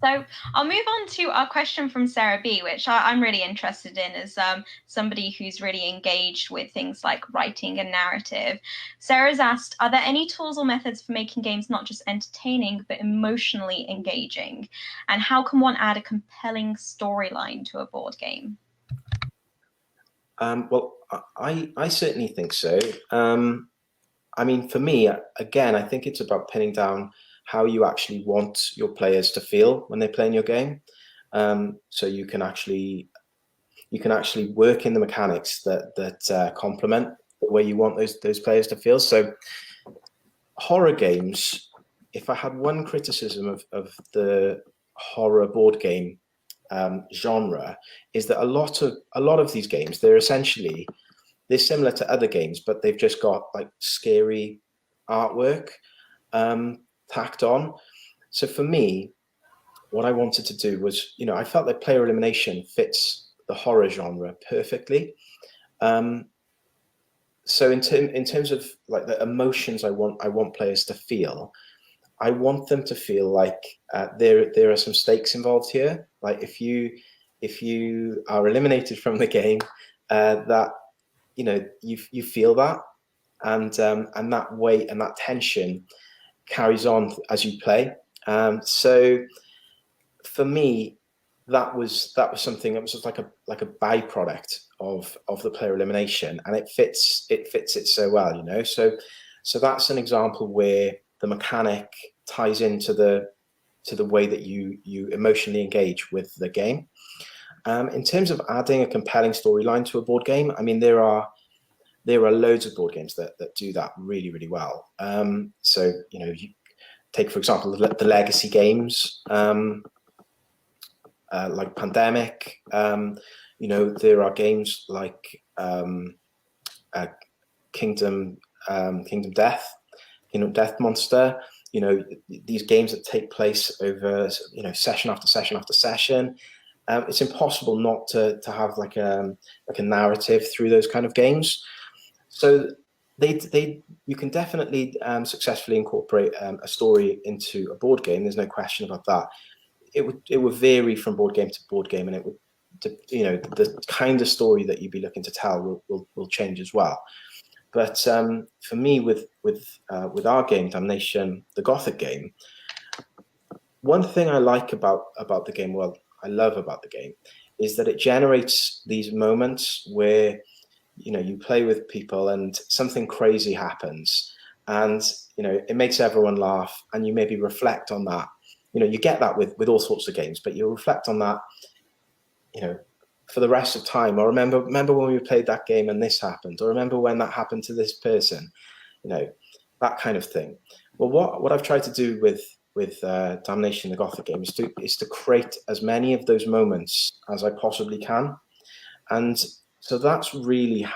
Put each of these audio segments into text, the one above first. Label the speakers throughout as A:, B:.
A: So I'll move on to a question from Sarah B, which I'm really interested in as somebody who's really engaged with things like writing and narrative. Sarah's asked, are there any tools or methods for making games not just entertaining, but emotionally engaging? And how can one add a compelling storyline to a board game?
B: Well, I certainly think so. I mean, for me, again, I think it's about pinning down how you actually want your players to feel when they're playing your game. So you can actually work in the mechanics that complement the way you want those players to feel. So horror games, if I had one criticism of the horror board game genre, is that a lot of these games, they're similar to other games, but they've just got like scary artwork tacked on. So for me, what I wanted to do was, I felt that player elimination fits the horror genre perfectly. So in terms of like the emotions I want players to feel, I want them to feel like there are some stakes involved here. Like if you are eliminated from the game, that you feel that, and that weight and that tension carries on as you play. So for me, that was something that was just like a byproduct of the player elimination, and it fits it so well, So that's an example where the mechanic ties into the way that you emotionally engage with the game. In terms of adding a compelling storyline to a board game, I mean, there are loads of board games that do that really, really well. So, you take, for example, the legacy games, like Pandemic. There are games like Kingdom Death, Death Monster. These games that take place over, session after session after session. It's impossible not to have like a narrative through those kind of games. So you can definitely successfully incorporate a story into a board game. There's no question about that. It would vary from board game to board game, and it would, the kind of story that you'd be looking to tell will change as well. But for me, with our game, Damnation, the Gothic game, one thing I like about the game, well, I love about the game, is that it generates these moments where you play with people and something crazy happens, and it makes everyone laugh, and you maybe reflect on that. You get that with all sorts of games, but you reflect on that for the rest of time. Or remember when we played that game and this happened, or remember when that happened to this person, that kind of thing. Well, what I've tried to do with Damnation, the Gothic game, is to create as many of those moments as I possibly can. And so that's really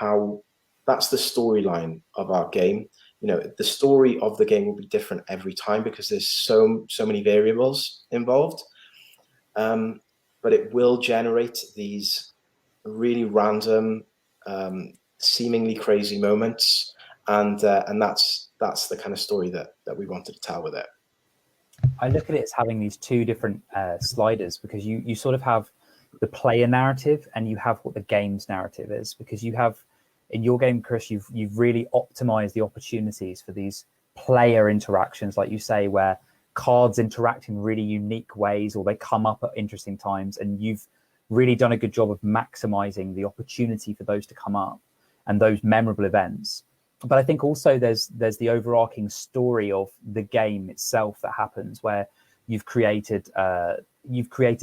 B: that's the storyline of our game. The story of the game will be different every time because there's so many variables involved. But it will generate these really random, seemingly crazy moments, and that's the kind of story that we wanted to tell with it.
C: I look at it as having these two different sliders, because you sort of have the player narrative and you have what the game's narrative is, because you have in your game, Kris, you've really optimized the opportunities for these player interactions, like you say, where cards interact in really unique ways or they come up at interesting times, and you've really done a good job of maximizing the opportunity for those to come up and those memorable events. But I think also there's the overarching story of the game itself that happens, where you've created a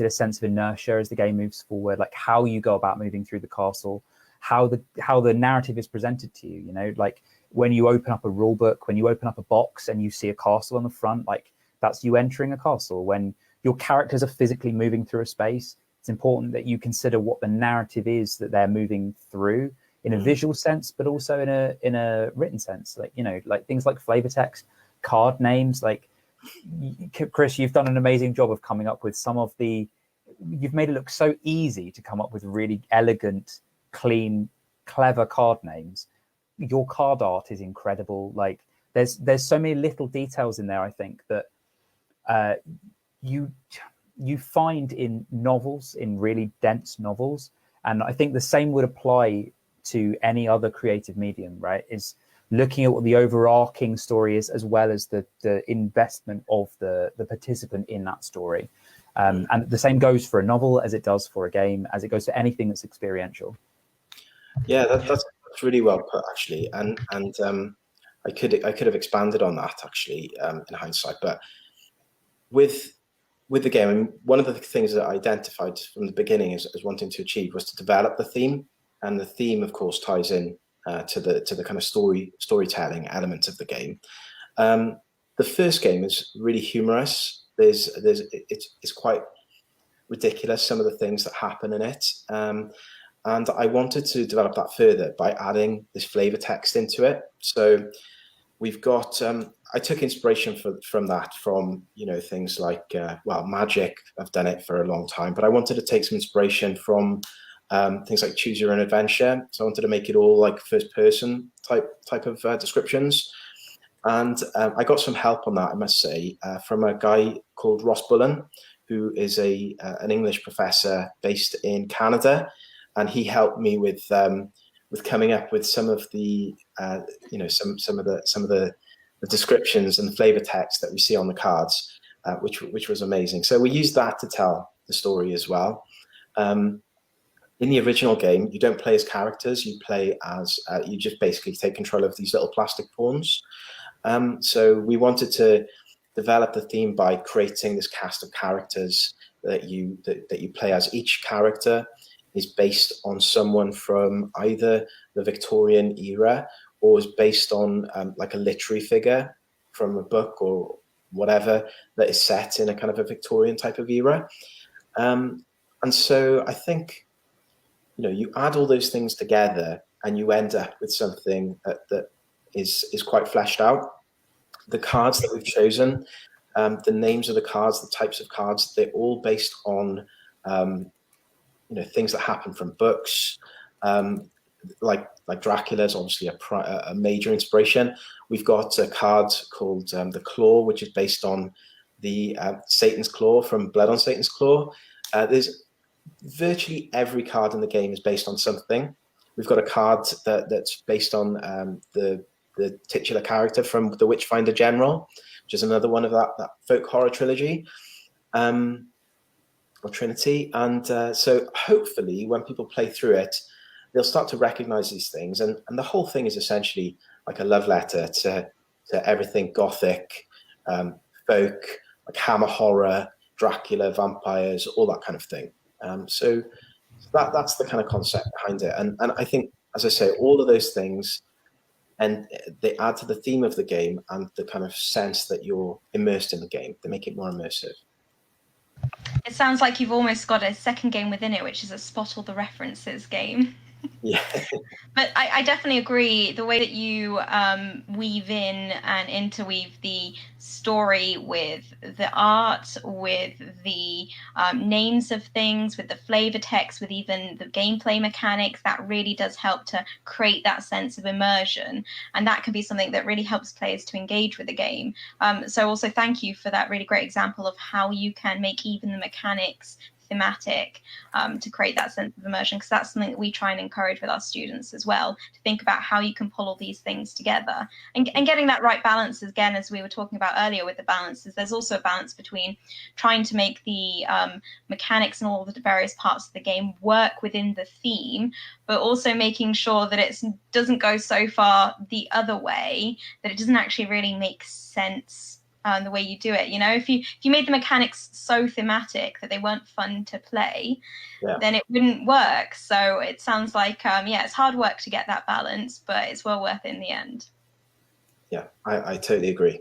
C: sense of inertia as the game moves forward, like how you go about moving through the castle, how the narrative is presented to you. Like when you open up a rule book, when you open up a box and you see a castle on the front, like that's you entering a castle. When your characters are physically moving through a space, it's important that you consider what the narrative is that they're moving through in a visual sense, but also in a written sense. Like, like things like flavor text, card names. Like, Kris, you've done an amazing job of coming up with you've made it look so easy to come up with really elegant, clean, clever card names. Your card art is incredible. Like there's so many little details in there, I think, that you find in novels, in really dense novels, and I think the same would apply to any other creative medium, right? Is looking at what the overarching story is, as well as the investment of the participant in that story. And the same goes for a novel as it does for a game, as it goes to anything that's experiential.
B: Yeah, that's really well put, actually, and I could have expanded on that, actually, in hindsight. But with the game, I mean, one of the things that I identified from the beginning as wanting to achieve was to develop the theme, and the theme, of course, ties in to the kind of storytelling element of the game. The first game is really humorous. It's quite ridiculous, some of the things that happen in it. And I wanted to develop that further by adding this flavor text into it. So we've got, I took inspiration from that, from, you know, things like, well, Magic. I've done it for a long time, but I wanted to take some inspiration from things like Choose Your Own Adventure. So I wanted to make it all like first person type of descriptions. And I got some help on that, I must say, from a guy called Ross Bullen, who is an English professor based in Canada. And he helped me with coming up with some of the you know, some of the descriptions and the flavor text that we see on the cards, which was amazing. So we used that to tell the story as well. In the original game, you don't play as characters; you play as you just basically take control of these little plastic pawns. So we wanted to develop the theme by creating this cast of characters that you play as. Each character is based on someone from either the Victorian era or is based on like a literary figure from a book or whatever that is set in a kind of a Victorian type of era. And so I think, you know, you add all those things together and you end up with something that is quite fleshed out. The cards that we've chosen, the names of the cards, the types of cards, they're all based on you know, things that happen from books, like Dracula's obviously a major inspiration. We've got a card called the Claw, which is based on the Satan's Claw from Blood on Satan's Claw. There's virtually every card in the game is based on something. We've got a card that's based on the titular character from the Witchfinder General, which is another one of that folk horror trilogy. Or Trinity. And so hopefully when people play through it, they'll start to recognize these things. And the whole thing is essentially like a love letter to everything Gothic, folk, like Hammer horror, Dracula, vampires, all that kind of thing. So that's the kind of concept behind it. And I think, as I say, all of those things, and they add to the theme of the game and the kind of sense that you're immersed in the game. They make it more immersive.
A: It sounds like you've almost got a second game within it, which is a spot all the references game.
B: Yeah.
A: But I definitely agree. The way that you weave in and interweave the story with the art, with the names of things, with the flavor text, with even the gameplay mechanics, that really does help to create that sense of immersion. And that can be something that really helps players to engage with the game. So also thank you for that really great example of how you can make even the mechanics thematic to create that sense of immersion, because that's something that we try and encourage with our students as well, to think about how you can pull all these things together and getting that right balance. Again, as we were talking about earlier with the balances, there's also a balance between trying to make the mechanics and all of the various parts of the game work within the theme, but also making sure that it doesn't go so far the other way that it doesn't actually really make sense. The way you do it, you know, if you made the mechanics so thematic that they weren't fun to play, then it wouldn't work. So it sounds like it's hard work to get that balance, but it's well worth it in the end.
B: Yeah, I totally agree.